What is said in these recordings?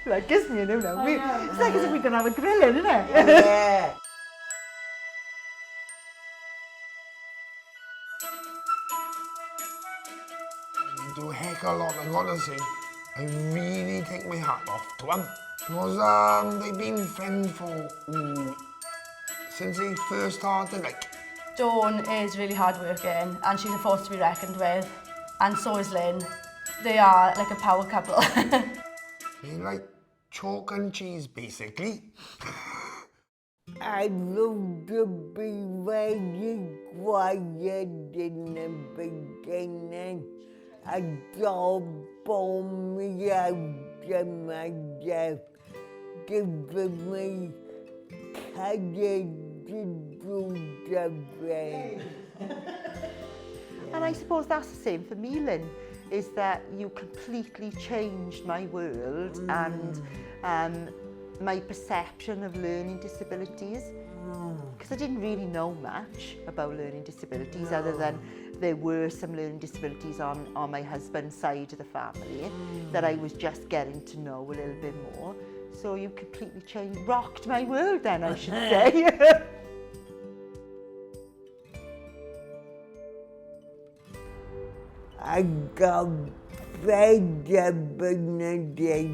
Like, isn't it? No? It's like as if we're going to have a grilling, isn't it? Yeah. You do a heck of a lot, I gotta say. I really take my hat off to them. Because they've been friends for, since they first started, like. Dawn is really hardworking and she's a force to be reckoned with. And so is Lynn. They are like a power couple. They're like chalk and cheese, basically. I love to be very quiet in the beginning. I don't bomb me out to myself, giving me courage to do something. And I suppose that's the same for me, Lynn, is that you completely changed my world and my perception of learning disabilities. Because I didn't really know much about learning disabilities other than there were some learning disabilities on my husband's side of the family that I was just getting to know a little bit more. So you completely changed, rocked my world then, I should say. I got fed up in the day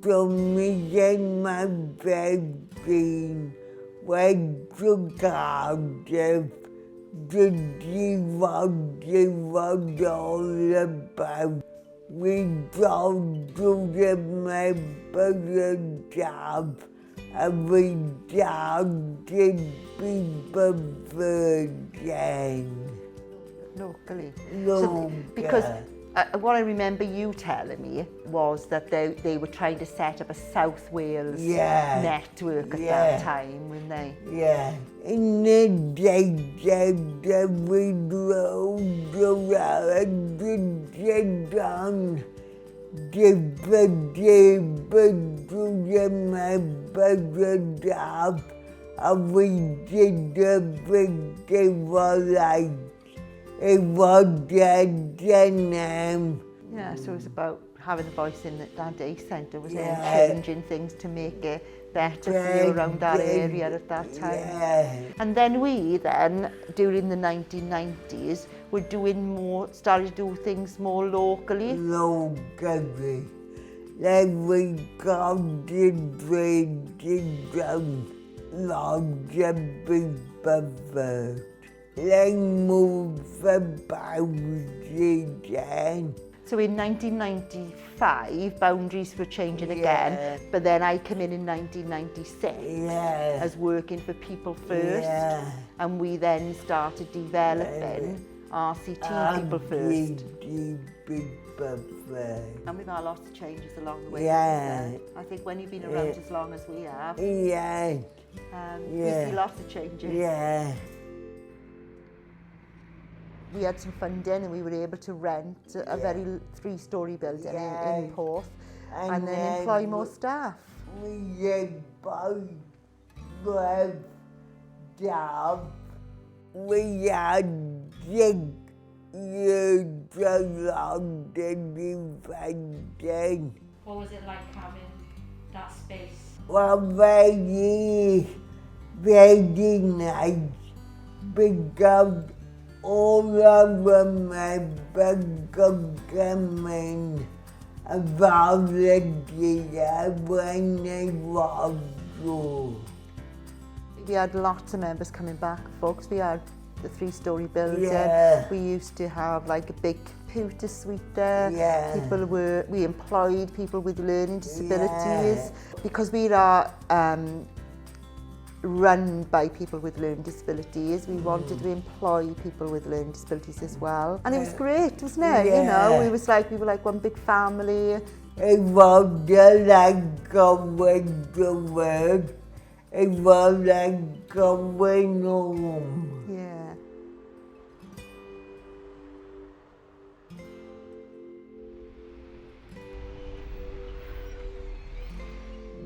to me and my baby went to Cardiff to see what it was all about. We talked to the members of staff and we talked to People First then. Locally. No, Because what I remember you telling me was that they were trying to set up a South Wales network at that time, weren't they? Yeah. In the daytime that we drove around to sit on different tables to the members of and we did everything for like it was name. Yeah, so it was about having a voice in that day centre, wasn't it? And changing things to make it better for you around that area at that time. Yeah. And then we during the 1990s, were started to do things more locally. Locally. Like we concentrated on lots of people first. Like move about again. So in 1995, boundaries were changing again, but then I came in 1996 as working for People First, and we then started developing RCT People First. People First. And we've had lots of changes along the way. Yeah. I think when you've been around as long as we have, Yeah. we see lots of changes. Yeah. We had some funding and we were able to rent a very 3-storey building in Porth and then employ more staff. We had both 12 staff. We had 6 years along the funding. What was it like having that space? Well, very, very nice because all of them had coming and volunteer when they was through. We had lots of members coming back, folks. We had the 3-storey building. Yeah. We used to have like a big computer suite there. Yeah. We employed people with learning disabilities because we are run by people with learning disabilities. We wanted to employ people with learning disabilities as well. And it was great, wasn't it? Yeah. You know, we were like one big family. It was like going to work. It was like going home. Yeah.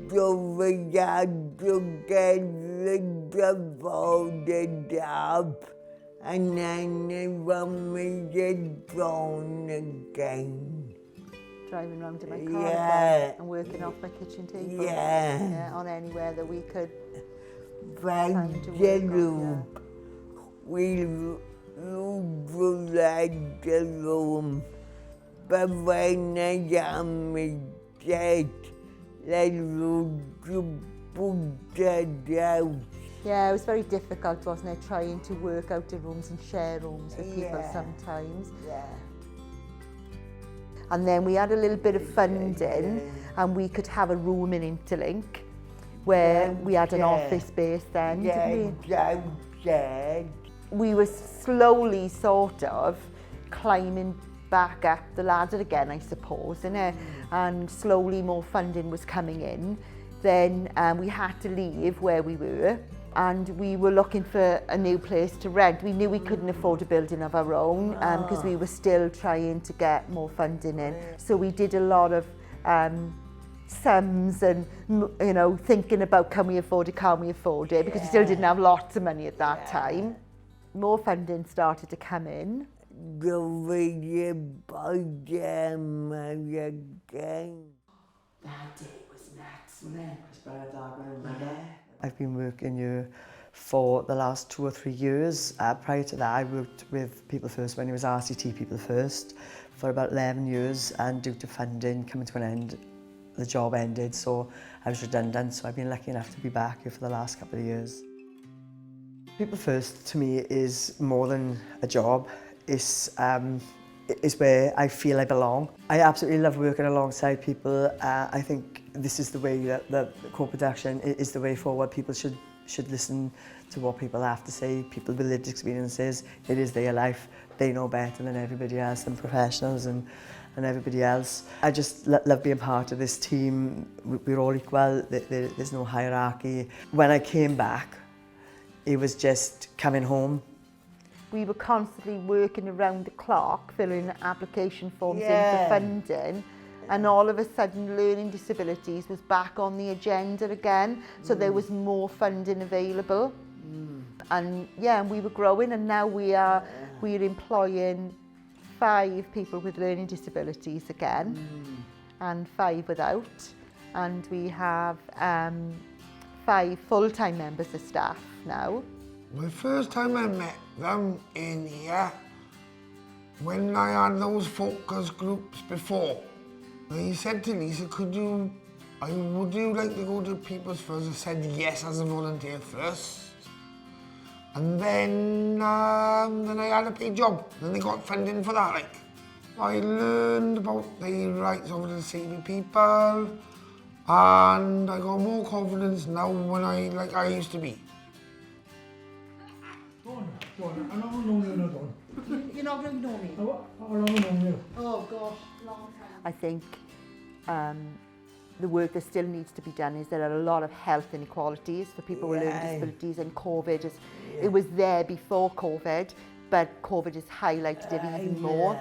So we had to get the folded up and then they want me to drawn again. driving around in my car Yeah. and working off my kitchen table. Yeah. Yeah, on anywhere that we could. Find to the work on, room. We look like the room. But when I am dead, let's put that out. Yeah, it was very difficult, wasn't it, trying to work out the rooms and share rooms with people Yeah. sometimes. Yeah. And then we had a little bit of funding and we could have a room in Interlink where we had an office space then, didn't we? We were slowly sort of climbing back up the ladder again, I suppose, innit? And slowly more funding was coming in. Then we had to leave where we were and we were looking for a new place to rent. We knew we couldn't afford a building of our own because we were still trying to get more funding in. So we did a lot of sums and, you know, thinking about can we afford it, because we still didn't have lots of money at that time. More funding started to come in. That day was nuts, wasn't it? I've been working here for the last 2 or 3 years. Prior to that, I worked with People First when it was RCT People First for about 11 years, and due to funding coming to an end, the job ended, so I was redundant, so I've been lucky enough to be back here for the last couple of years. People First to me is more than a job. It's where I feel I belong. I absolutely love working alongside people. I think this is the way that co-production is the way forward. People should listen to what people have to say. People with lived experiences, it is their life. They know better than everybody else, than professionals and everybody else. I just love being part of this team. We're all equal, there's no hierarchy. When I came back, it was just coming home. We were constantly working around the clock, filling application forms in for funding, and all of a sudden learning disabilities was back on the agenda again, so there was more funding available. And yeah, we were growing, and now we're employing 5 people with learning disabilities again, and 5 without, and we have 5 full-time members of staff now. The first time I met them in here, when I had those focus groups before, they said to Lisa, would you like to go to People First? I said yes as a volunteer first. And then I had a paid job, then they got funding for that. I learned about the rights of the disabled people, and I got more confidence now when I used to be. I'm not going to know you, not done. You're not going to know me? How long have I known you? Oh gosh, long time. I think the work that still needs to be done is there are a lot of health inequalities for people with learning disabilities, and COVID it was there before COVID, but COVID has highlighted it even more.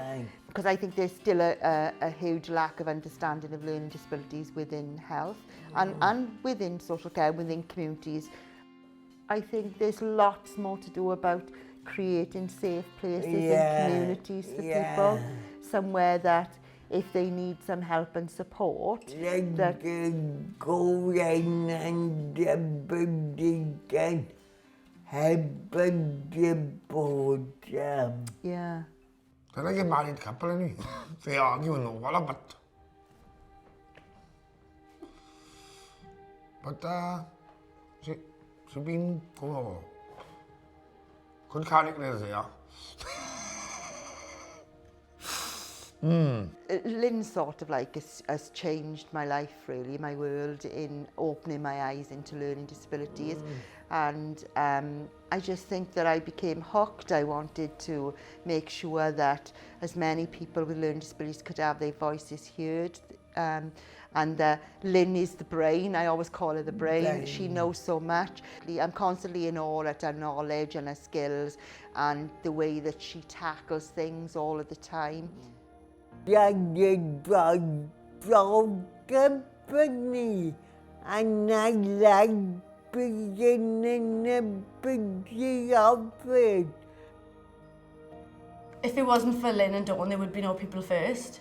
Because I think there's still a huge lack of understanding of learning disabilities within health and within social care, within communities. I think there's lots more to do about creating safe places and communities for people. Somewhere that if they need some help and support, that go in and everybody can help and support them. yeah. They're like a married couple anyway. They argue and all that, but she's been good characters there. Lynn sort of like has changed my life really, my world, in opening my eyes into learning disabilities. And I just think that I became hooked. I wanted to make sure that as many people with learning disabilities could have their voices heard. And Lynn is the brain. I always call her the brain. She knows so much. I'm constantly in awe at her knowledge and her skills and the way that she tackles things all of the time. Company, and I like being in the busy of it. If it wasn't for Lynn and Dawn, there would be no People First.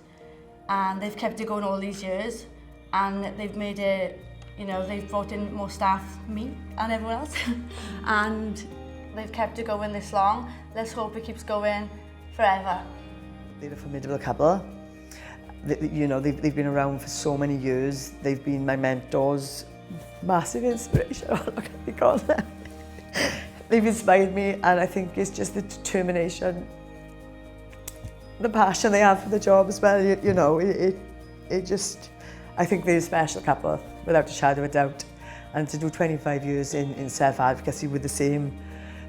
and they've kept it going all these years, and they've made it, you know, they've brought in more staff, me and everyone else, and they've kept it going this long. Let's hope it keeps going forever. They're a formidable couple. You know, they've been around for so many years. They've been my mentors, massive inspiration. Oh, look at me gone. They've inspired me, and I think it's just the determination, the passion they have for the job as well. You know, it just, I think they're a special couple, without a shadow of a doubt. And to do 25 years in self-advocacy with the same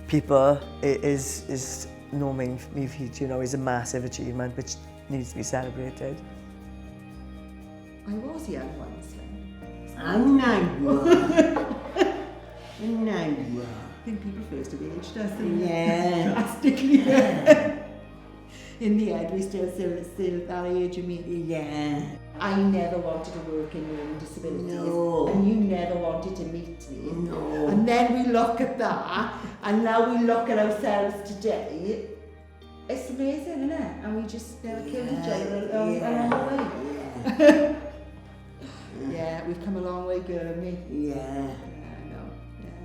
people is no mean feat, you know, is a massive achievement which needs to be celebrated. I was young once, I'm not wrong. I'm not wrong. I think people first have aged us, haven't they? Yeah. Drastically. In the end, we still that age of me. Yeah. I never wanted to work in learning disabilities. No. And you never wanted to meet me. No. And then we look at that, and now we look at ourselves today. It's amazing, isn't it? And we just never killed each other along the way. Yeah, we've come a long way, girl, haven't we? Yeah. Yeah, I know. Yeah.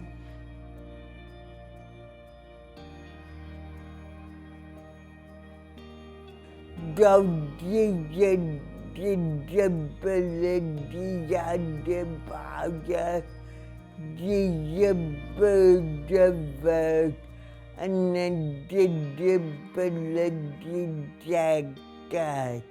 Disability and empower disabled and disability tech guy.